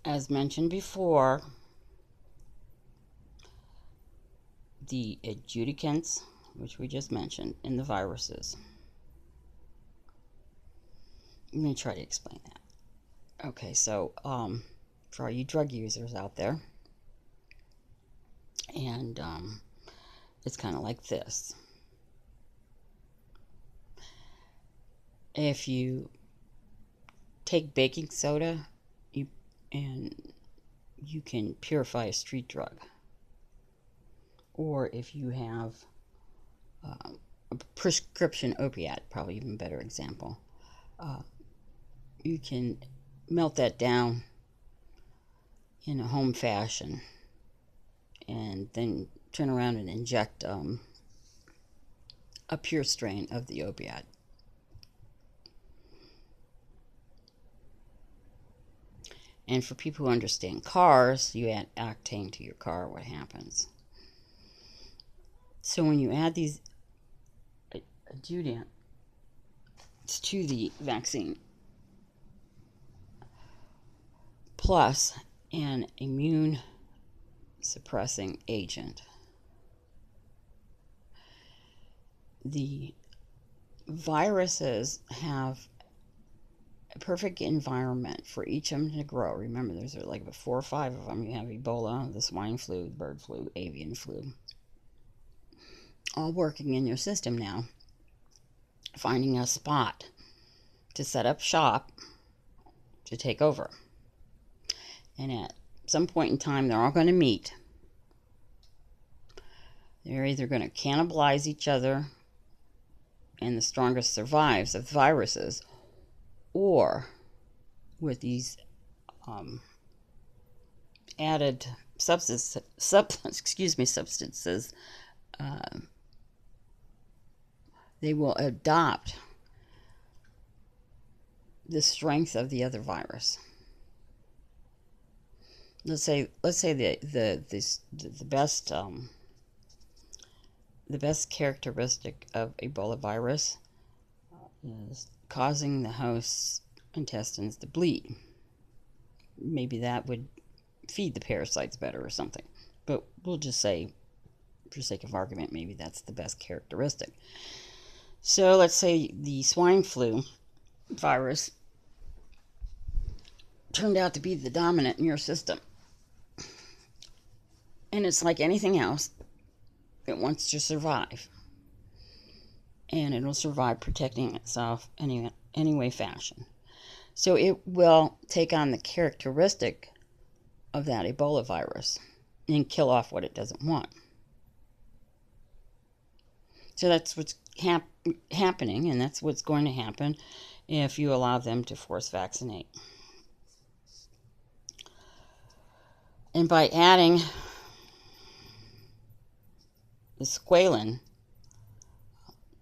As mentioned before, the adjudicants, which we just mentioned, in the viruses. Let me try to explain that. Okay, so for all you drug users out there, and it's kind of like this. If you take baking soda and you can purify a street drug, or if you have a prescription opiate, probably even better example, you can melt that down in a home fashion and then turn around and inject a pure strain of the opiate. And for people who understand cars, you add octane to your car, what happens? So when you add these adjuvants to the vaccine, plus an immune suppressing agent, the viruses have a perfect environment for each of them to grow. Remember, there's like 4 or 5 of them. You have Ebola, the swine flu, bird flu, avian flu, all working in your system now, finding a spot to set up shop to take over. And at some point in time, they're all going to meet. They're either going to cannibalize each other, and the strongest survives of viruses, or with these added substances, they will adopt the strength of the other virus. Let's say the best characteristic of Ebola virus is causing the host's intestines to bleed. Maybe that would feed the parasites better or something. But we'll just say, for sake of argument, maybe that's the best characteristic. So let's say the swine flu virus turned out to be the dominant in your system. And it's like anything else, it wants to survive. And it'll survive protecting itself any way fashion. So it will take on the characteristic of that Ebola virus and kill off what it doesn't want. So that's what's happening, and that's what's going to happen if you allow them to force vaccinate. And by adding the squalene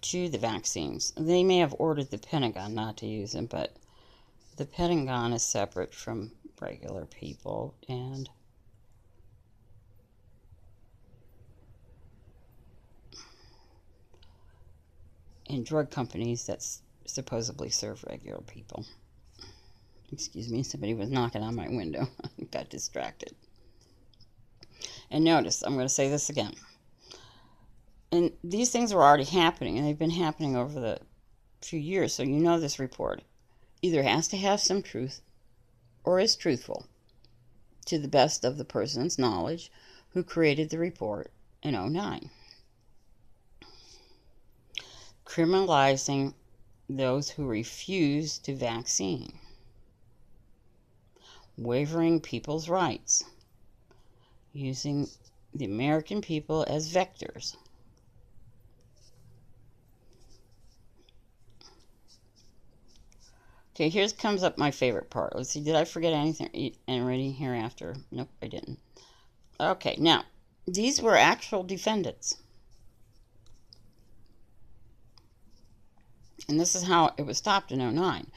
to the vaccines, they may have ordered the Pentagon not to use them, but the Pentagon is separate from regular people, and drug companies that supposedly serve regular people. Excuse me, somebody was knocking on my window. I got distracted. And notice, I'm going to say this again. And these things were already happening, and they've been happening over the few years, so you know this report either has to have some truth or is truthful to the best of the person's knowledge who created the report in 2009. Criminalizing those who refuse to vaccine, wavering people's rights, using the American people as vectors. Okay, here comes up my favorite part. Let's see, did I forget anything already hereafter? Nope, I didn't. Okay, now, these were actual defendants. And this is how it was stopped in 2009.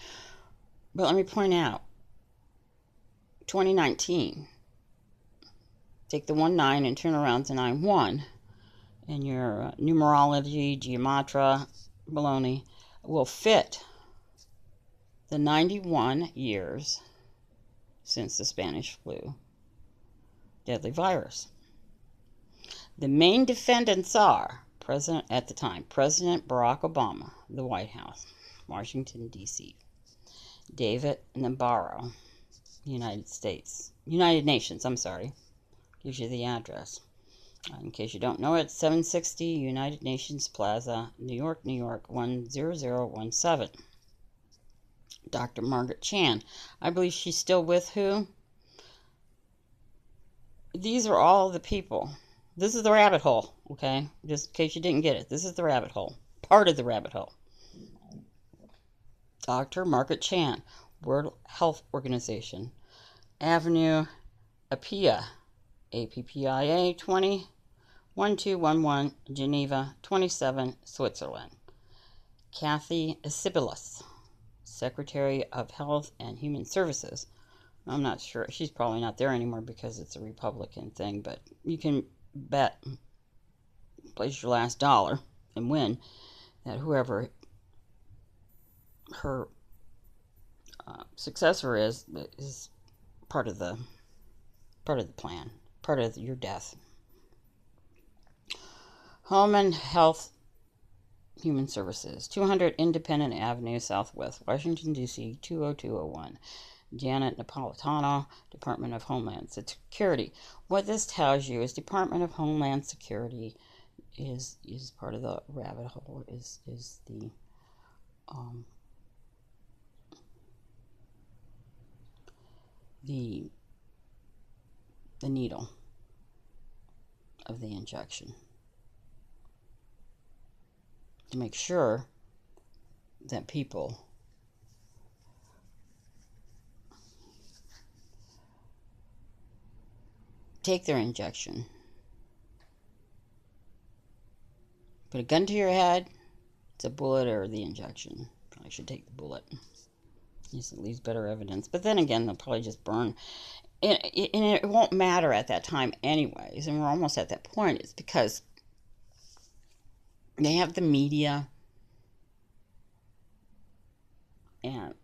But let me point out, 2019, take the 19 and turn around to 91, and your numerology, gematria, baloney will fit the 91 years since the Spanish flu deadly virus. The main defendants are at the time, President Barack Obama, the White House, Washington, D.C., David Nabarro, United Nations, gives you the address. In case you don't know it, 760 United Nations Plaza, New York, 10017. Dr. Margaret Chan. I believe she's still with who? These are all the people. This is the rabbit hole, okay? Just in case you didn't get it. This is the rabbit hole. Part of the rabbit hole. Dr. Margaret Chan, World Health Organization, Avenue Appia, APPIA 1211, Geneva 27, Switzerland. Kathy Sibilis, Secretary of Health and Human Services. I'm not sure. She's probably not there anymore because it's a Republican thing, but you can bet, place your last dollar and win that whoever her successor is part of the plan, part of your death. Home and Health Human Services, 200 Independent Avenue Southwest, Washington, D.C., 20201. Janet Napolitano, Department of Homeland Security. What this tells you is Department of Homeland Security is part of the rabbit hole, is the needle of the injection, to make sure that people take their injection, put a gun to your head, it's a bullet or the injection. Probably should take the bullet. It leaves better evidence. But then again, they'll probably just burn. And it won't matter at that time anyways, and we're almost at that point. It's because they have the media, and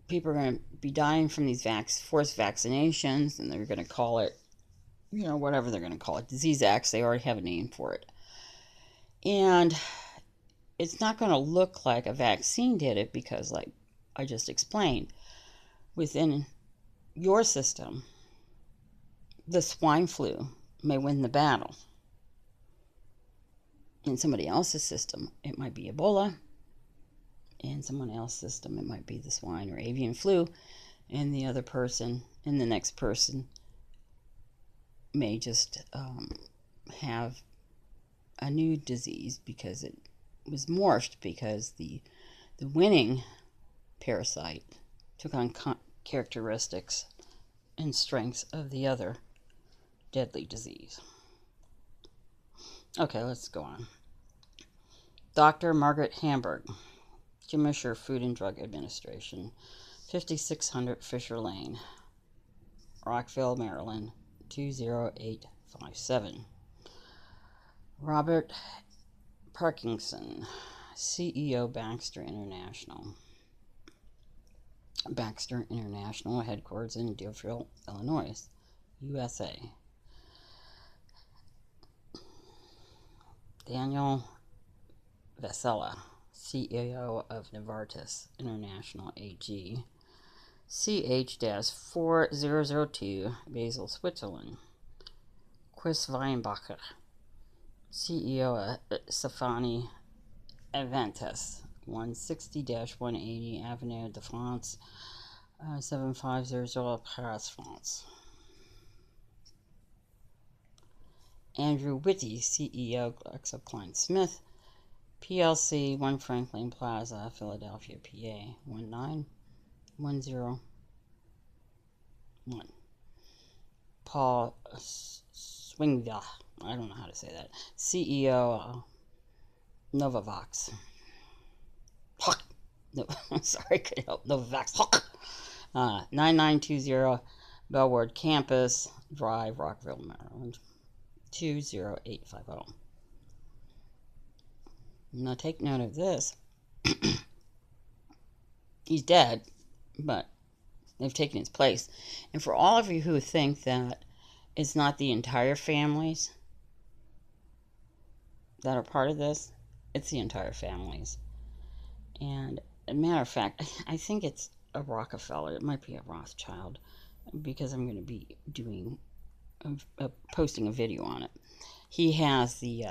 people are going to be dying from these forced vaccinations, and they're going to call it, whatever they're going to call it, Disease X. They already have a name for it. And it's not going to look like a vaccine did it because, like I just explained, within your system, the swine flu may win the battle. In somebody else's system, it might be Ebola. In someone else's system, it might be the swine or avian flu. And the other person, and the next person, may just have a new disease because it was morphed, because the winning parasite took on characteristics and strengths of the other deadly disease. Okay, let's go on. Dr. Margaret Hamburg, Commissioner, Food and Drug Administration, 5600 Fisher Lane, Rockville, Maryland, 20857. Robert Parkinson, CEO, Baxter International. Baxter International, headquarters in Deerfield, Illinois, USA. Daniel Vasella, CEO of Novartis International AG, CH-4002, Basel, Switzerland. Chris Weinbacher, CEO of Safani Aventis, 160-180 Avenue de France, 7500 Paris, France. Andrew Whitty, CEO, GlaxoSmithKline, PLC, 1 Franklin Plaza, Philadelphia, PA, 19101. Paul Swingva, I don't know how to say that, CEO, Novavax. No, sorry, couldn't help. Novavax. 9920 Bellward Campus Drive, Rockville, Maryland, 20850. Now take note of this. He's dead, but they've taken its place. And for all of you who think that it's not the entire families that are part of this, it's the entire families. And a matter of fact, I think it's a Rockefeller. It might be a Rothschild, because I'm going to be doing posting a video on it. He has the,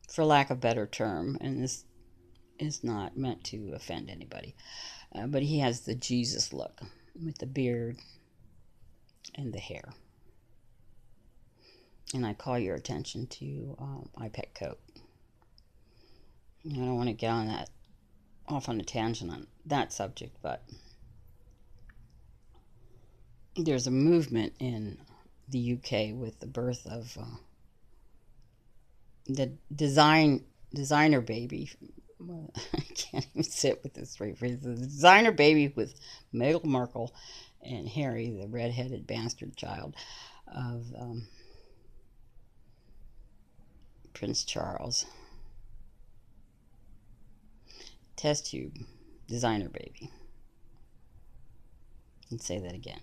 for lack of a better term, and this is not meant to offend anybody, but he has the Jesus look with the beard and the hair. And I call your attention to my pet coat. I don't want to get on that off on a tangent on that subject, but there's a movement in the UK with the birth of the designer baby. Well, I can't even sit with this straight face. The designer baby with Meghan Markle and Harry, the red-headed bastard child of Prince Charles. Test tube, designer baby. And say that again.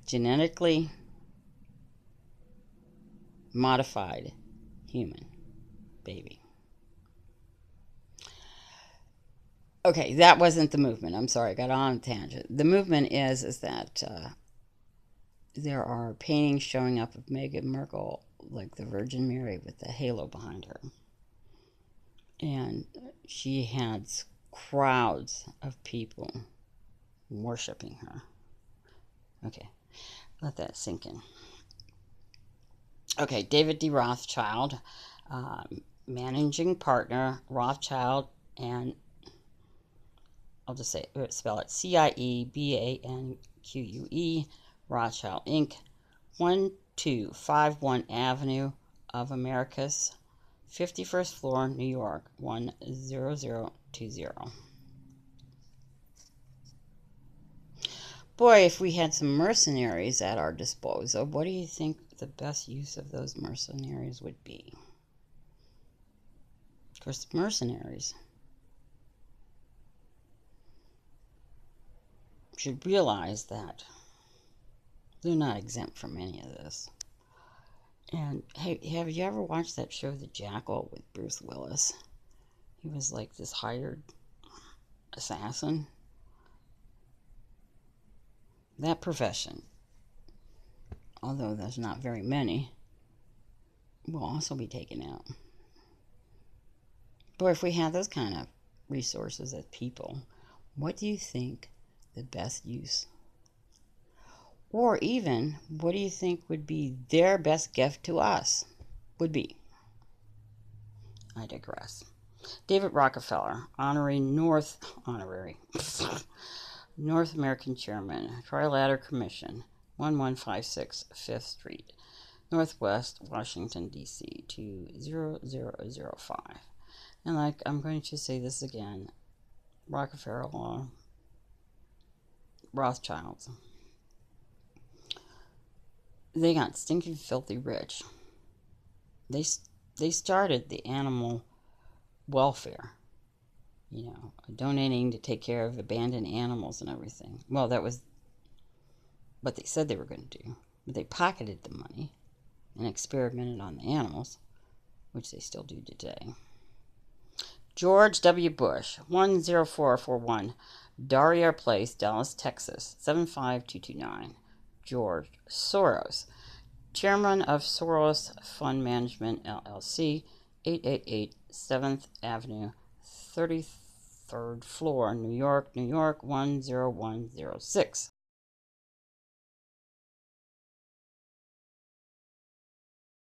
Genetically modified human baby. Okay, that wasn't the movement. I'm sorry, I got on a tangent. The movement is that there are paintings showing up of Meghan Markle like the Virgin Mary with the halo behind her. And she had crowds of people worshiping her. Okay, let that sink in. Okay, David D. Rothschild, managing partner, Rothschild, and I'll just spell it CIEBANQUE, Rothschild Inc., 1251 Avenue of Americas, 51st floor, New York, 10020. Boy, if we had some mercenaries at our disposal, what do you think the best use of those mercenaries would be? Of course, mercenaries should realize that they're not exempt from any of this. And hey, have you ever watched that show, The Jackal, with Bruce Willis? He was like this hired assassin. That profession, although there's not very many, will also be taken out. Boy, if we had those kind of resources as people, what do you think the best use? Or even, what do you think would be their best gift to us? Would be? I digress. David Rockefeller, honorary North American Chairman, Trilateral Commission, 1156 5th Street, Northwest, Washington, D.C., 20005. And I'm going to say this again, Rockefeller, Rothschilds, they got stinking filthy rich. They started the animal welfare, donating to take care of abandoned animals and everything. Well, that was what they said they were going to do. But they pocketed the money and experimented on the animals, which they still do today. George W. Bush, 10441 Daria Place, Dallas, Texas, 75229. George Soros, Chairman of Soros Fund Management, LLC, 888 7th Avenue, 33rd floor, New York, 10106.